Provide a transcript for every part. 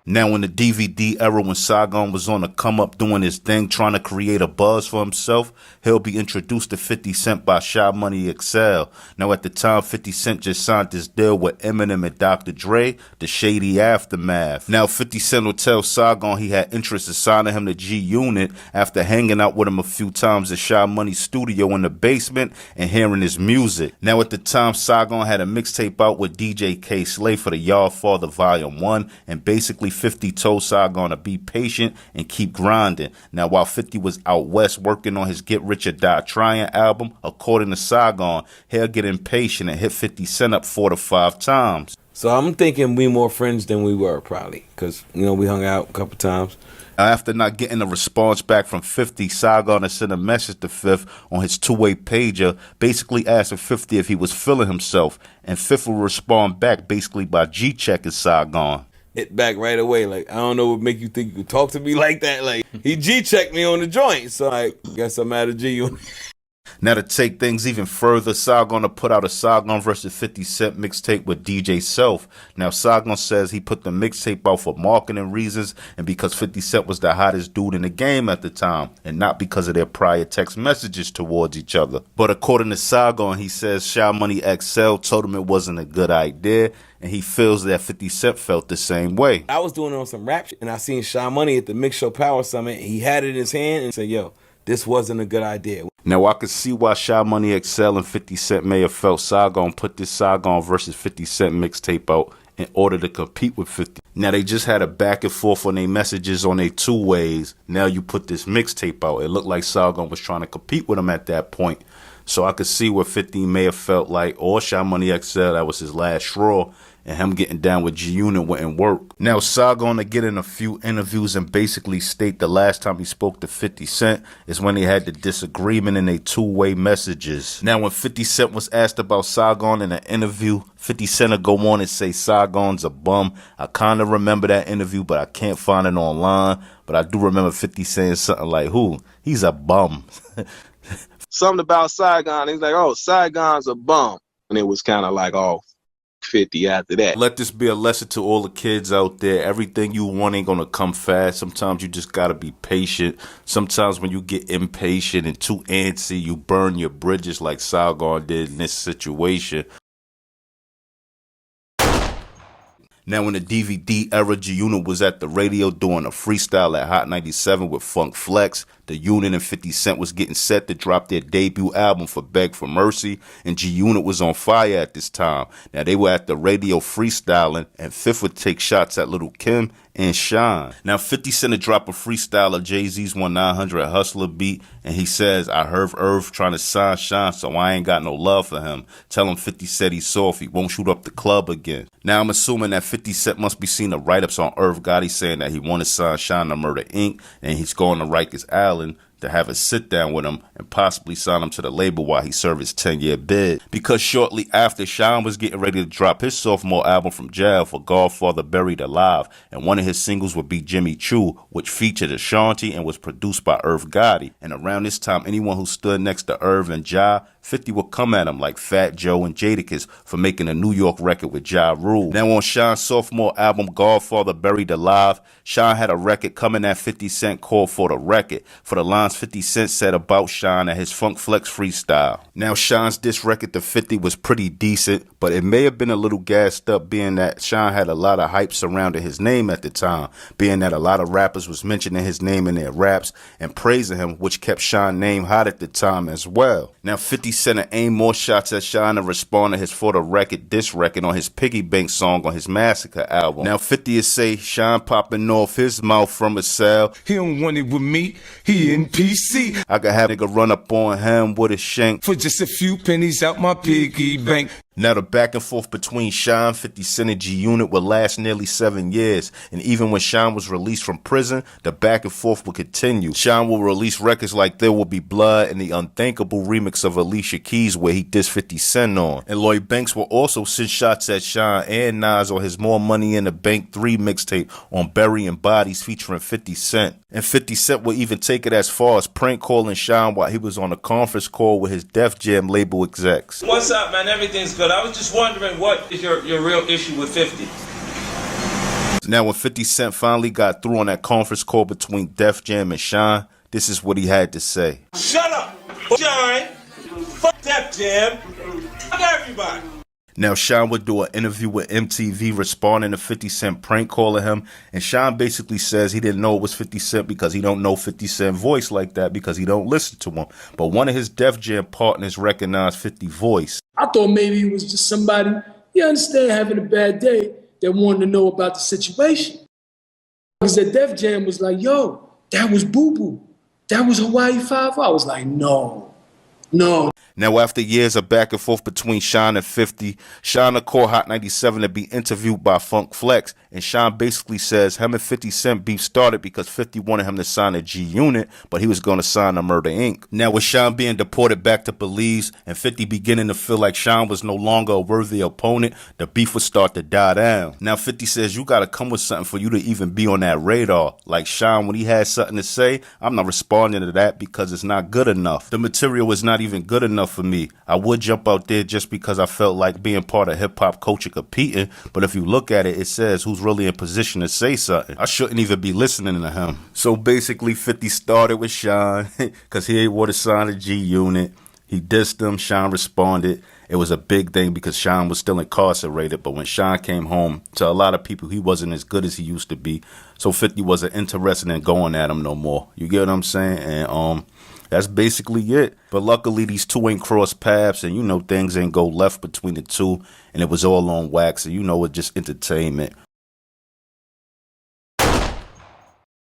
Now in the DVD era, when Saigon was on the come up doing his thing, trying to create a buzz for himself, he'll be introduced to 50 Cent by Shy Money XL. Now at the time, 50 Cent just signed this deal with Eminem and Dr. Dre, the shady aftermath. Now 50 Cent will tell Saigon he had interest in signing him to G-Unit after hanging out with him a few times at Shy Money's studio in the basement and hearing his music. Now at the time, Saigon had a mixtape out with DJ K-Slay for the Yard Father Volume 1, and basically 50 told Saigon to be patient and keep grinding. Now while 50 was out west working on his Get Rich or Die Trying album, according to Saigon, he'll get impatient and hit 50 Cent up 4 to 5 times. So I'm thinking we more friends than we were, probably, because, you know, we hung out a couple times. After not getting a response back from 50, Saigon had sent a message to Fifth on his two-way pager, basically asking 50 if he was feeling himself, and Fifth will respond back basically by G-checking Saigon. Hit back right away, like, I don't know what make you think you could talk to me like that. Like, he G-checked me on the joint, so I guess I'm out of G-Unit. Now to take things even further, Saigon to put out a Saigon vs 50 Cent mixtape with DJ Self. Now Saigon says he put the mixtape out for marketing reasons and because 50 Cent was the hottest dude in the game at the time, and not because of their prior text messages towards each other. But according to Saigon, he says Shy Money XL told him it wasn't a good idea, and he feels that 50 Cent felt the same way. I was doing it on some rap shit, and I seen Shy Money at the Mix Show Power Summit. He had it in his hand and said, yo, this wasn't a good idea. Now, I could see why Shy Money XL and 50 Cent may have felt Saigon put this Saigon vs 50 Cent mixtape out in order to compete with 50. Now, they just had a back and forth on their messages on their two ways. Now you put this mixtape out. It looked like Saigon was trying to compete with him at that point. So I could see where 50 may have felt like, or Shy Money XL, that was his last straw, and him getting down with G-Unit wouldn't work. Now, Saigon to get in a few interviews and basically state the last time he spoke to 50 Cent is when they had the disagreement in their two-way messages. Now, when 50 Cent was asked about Saigon in an interview, 50 Cent will go on and say Saigon's a bum. I kind of remember that interview, but I can't find it online. But I do remember 50 saying something like, who? He's a bum. Something about Saigon. He's like, oh, Saigon's a bum. And it was kind of like, oh, 50 after that. Let this be a lesson to all the kids out there. Everything you want ain't gonna come fast. Sometimes you just gotta be patient. Sometimes when you get impatient and too antsy, you burn your bridges like Saigon did in this situation. Now in the DVD era, G-Unit was at the radio doing a freestyle at Hot 97 with Funk Flex. The Unit and 50 Cent was getting set to drop their debut album for Beg for Mercy, and G-Unit was on fire at this time. Now they were at the radio freestyling, and Fifth would take shots at Lil' Kim and Shyne. Now 50 Cent to drop a freestyle of Jay-Z's 1900 Hustler beat, and he says, I heard Irv trying to sign Shyne, so I ain't got no love for him. Tell him 50 said he's soft, he won't shoot up the club again. Now I'm assuming that 50 Cent must be seeing the write-ups on Irv Gotti saying that he wanted to sign Shyne to Murder Inc., and he's going to Rikers Island to have a sit down with him and possibly sign him to the label while he served his 10-year bid. Because shortly after, Shyne was getting ready to drop his sophomore album from jail for Godfather Buried Alive, and one of his singles would be Jimmy Choo, which featured Ashanti and was produced by Irv Gotti. And around this time, anyone who stood next to Irv and Ja, 50 would come at him like Fat Joe and Jadakiss for making a New York record with Ja Rule. Now on Shyne's sophomore album, Godfather Buried Alive, Shyne had a record coming at 50 Cent called For the Record, for the lines 50 Cent said about Shyne and his Funk Flex freestyle. Now Shyne's diss record to 50 was pretty decent, but it may have been a little gassed up being that Shyne had a lot of hype surrounding his name at the time, being that a lot of rappers was mentioning his name in their raps and praising him, which kept Shyne's name hot at the time as well. Now 50 Cent to aim more shots at Shyne and respond to his For the Record diss record on his Piggy Bank song on his Massacre album. Now 50 is say Shyne popping off his mouth from a cell. He don't want it with me, he in PC. I could have a nigga run up on him with a shank For just a few pennies out my piggy bank. Now the back and forth between Shyne, 50 Cent, and G-Unit would last nearly 7 years, and even when Shyne was released from prison, the back and forth would continue. Shyne will release records like There Will Be Blood and the unthinkable remix of Alicia Keys where he dissed 50 Cent on. And Lloyd Banks will also send shots at Shyne and Nas on his More Money in the Bank 3 mixtape on Burying Bodies featuring 50 Cent. And 50 Cent will even take it as far as prank calling Shyne while he was on a conference call with his Def Jam label execs. What's up, man? Everything's good. I was just wondering, what is your real issue with 50? Now, when 50 Cent finally got through on that conference call between Def Jam and Shyne, this is what he had to say. Shut up, Shyne. Fuck Def Jam. Fuck everybody. Now, Shyne would do an interview with MTV responding to 50 Cent prank calling him. And Shyne basically says he didn't know it was 50 Cent because he don't know 50 Cent voice like that because he don't listen to him. But one of his Def Jam partners recognized 50 voice. I thought maybe it was just somebody, you understand, having a bad day that wanted to know about the situation. Because at Def Jam was like, yo, that was Boo Boo. That was Hawaii 5. I was like, no. Now, after years of back and forth between Shyne and 50, Shyne called Hot 97 to be interviewed by Funk Flex, and Shyne basically says him and 50 Cent beef started because 50 wanted him to sign a G Unit, but he was going to sign a Murder Inc. Now, with Shyne being deported back to Belize and 50 beginning to feel like Shyne was no longer a worthy opponent, the beef would start to die down. Now, 50 says you got to come with something for you to even be on that radar. Like Shyne, when he had something to say, I'm not responding to that because it's not good enough. The material is not even good enough for me. I would jump out there just because I felt like being part of hip-hop culture competing, but if you look at it, it says who's really in position to say something. I shouldn't even be listening to him. So basically 50 started with Shyne because he ain't want to sign a G Unit. He dissed him. Shyne responded. It was a big thing because Shyne was still incarcerated, but when Shyne came home, to a lot of people, he wasn't as good as he used to be. So 50 wasn't interested in going at him no more. You get what I'm saying? And that's basically it. But luckily, these two ain't crossed paths, and you know things ain't go left between the two, and it was all on wax, and you know it's just entertainment.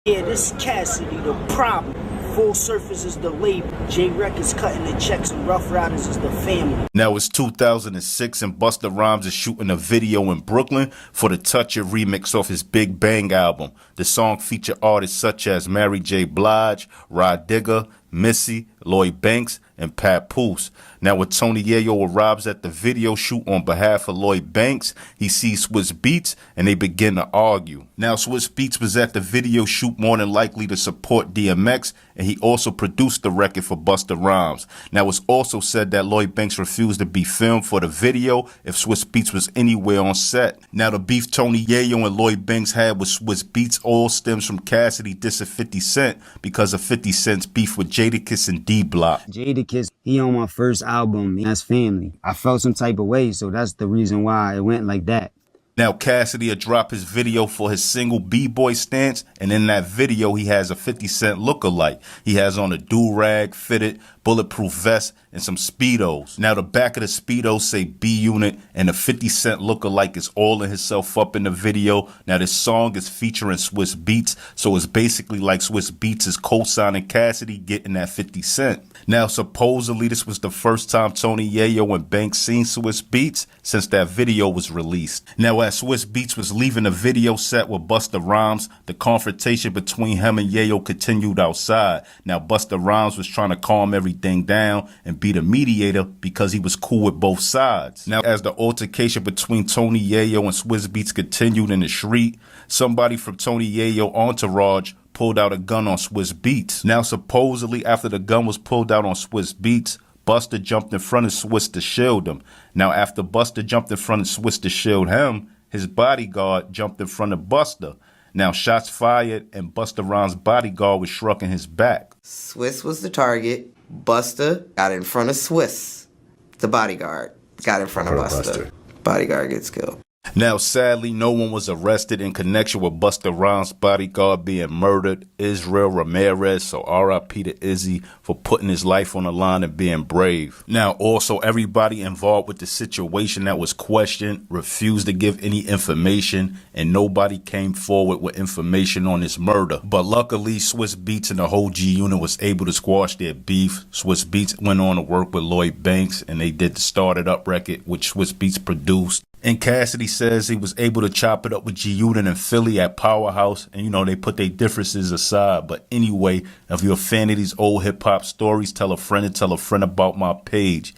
Yeah, this is Cassidy, the problem. Full Surface is the label. J Records cutting the checks and Rough Riders is the family. Now it's 2006 and Busta Rhymes is shooting a video in Brooklyn for the Touch It remix off his Big Bang album. The song featured artists such as Mary J. Blige, Rod Digger, Missy, Lloyd Banks, and Pat Poose. Now, when Tony Yayo arrives at the video shoot on behalf of Lloyd Banks, he sees Swizz Beatz and they begin to argue. Now, Swizz Beatz was at the video shoot more than likely to support DMX, and he also produced the record for Busta Rhymes. Now, it's also said that Lloyd Banks refused to be filmed for the video if Swizz Beatz was anywhere on set. Now, the beef Tony Yayo and Lloyd Banks had with Swizz Beatz all stems from Cassidy dissing 50 Cent because of 50 Cent's beef with Jadakiss and D-Block. Jadakiss, he on my first album, that's family. I felt some type of way, so that's the reason why it went like that. Now, Cassidy had dropped his video for his single B-Boy Stance, and in that video, he has a 50 Cent lookalike. He has on a do-rag, fitted, bulletproof vest, and some Speedos. Now, the back of the Speedos say B-Unit, and the 50 Cent lookalike is all in himself up in the video. Now, this song is featuring Swizz Beatz, so it's basically like Swizz Beatz is co-signing Cassidy getting that 50 Cent. Now, supposedly, this was the first time Tony Yayo and Banks seen Swizz Beatz since that video was released. Now, as Swizz Beatz was leaving the video set with Busta Rhymes, the confrontation between him and Yayo continued outside. Now, Busta Rhymes was trying to calm everything down and be the mediator because he was cool with both sides. Now, as the altercation between Tony Yayo and Swizz Beatz continued in the street, somebody from Tony Yayo entourage pulled out a gun on Swizz Beatz. Now, supposedly, after the gun was pulled out on Swizz Beatz, Busta jumped in front of Swizz to shield him. Now, after Busta jumped in front of Swizz to shield him, his bodyguard jumped in front of Busta. Now, shots fired, and Busta Rhymes' bodyguard was shrugging his back. Swizz was the target. Busta got in front of Swizz. The bodyguard got in front of Busta. Bodyguard gets killed. Now, sadly, no one was arrested in connection with Busta Rhymes' bodyguard being murdered, Israel Ramirez, so R.I.P. to Izzy for putting his life on the line and being brave. Now, also, everybody involved with the situation that was questioned refused to give any information, and nobody came forward with information on this murder. But luckily, Swizz Beatz and the whole G Unit was able to squash their beef. Swizz Beatz went on to work with Lloyd Banks, and they did the Started Up record, which Swizz Beatz produced. And Cassidy says he was able to chop it up with G Unit in Philly at Powerhouse. And, you know, they put their differences aside. But anyway, if you're a fan of these old hip-hop stories, tell a friend and tell a friend about my page.